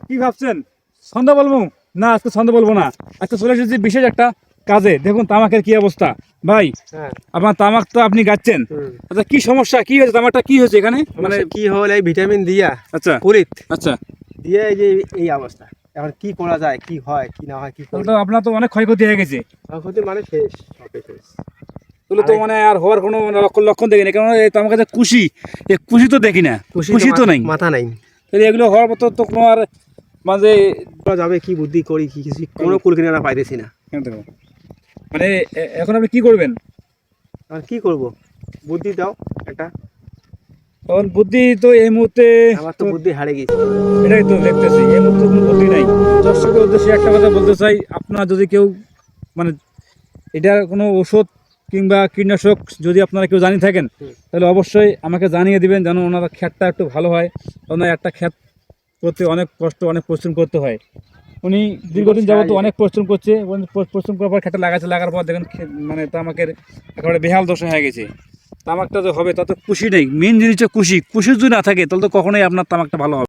কি ভাবছেন ছন্দ বলবো? না, আজকে ছন্দ বলবো না। আজকে চলে এসেছি বিশেষ একটা কাজে। দেখুন তামাকের কি অবস্থা ভাই। আপনার তামাক তো আপনি গাচ্ছেন, আচ্ছা কি সমস্যা, কি হয়েছে তামাকটা, কি হয়েছে এখানে? মানে কি হল, এই ভিটামিন দিয়া আচ্ছা পুরিত আচ্ছা দিয়ে এই যে এই অবস্থা। এখন কি করা যায়, কি হয় কি না হয়, কি তাহলে তো আপনার তো অনেক ক্ষয়ক্ষতি হয়ে গেছে। ক্ষতি মানে শেষ, সবই শেষ। তাহলে তো মানে আর হওয়ার কোনো লক্ষণ দেখি না, কারণ এই তামাকের যে কুশি, এই কুশি তো দেখি না, কুশি তো নাই, মাথা নাই। তাহলে এগুলো হওয়ার মতো তো কোনো আর মাঝে যাবে কি বুদ্ধি করি, কি কিছু কোনো কুল কিনারা পাইতেছি না। মানে এখন আপনি কি করবেন? আর কি করব, বুদ্ধি দাও একটা। তখন বুদ্ধি তো এই মুহূর্তে আমার তো বুদ্ধি হারিয়ে গেছে। এটাই তো দেখতেছি, এই মুহূর্তে কোনো বুদ্ধি নাই। দর্শকের উদ্দেশ্যে একটা কথা বলতে চাই, আপনারা যদি কেউ মানে এটার কোনো ওষুধ কিংবা কীটনাশক যদি আপনারা কেউ জানিয়ে থাকেন, তাহলে অবশ্যই আমাকে জানিয়ে দিবেন, যেন ওনারা ক্ষেতটা একটু ভালো হয়। ওনার একটা ক্ষেত করতে অনেক কষ্ট, অনেক পরিশ্রম করতে হয়। উনি দীর্ঘদিন যাবত অনেক পরিশ্রম করছে, পরিশ্রম করার পর ক্ষেতটা লাগার পর দেখেন মানে তামাকের একেবারে বেহাল দশা হয়ে গেছে। তামাকটা যে হবে তাতে খুশি নেই, মেন জিনিসটা খুশি যদি না থাকে তাহলে তো কখনোই আপনার তামাকটা ভালো হবে।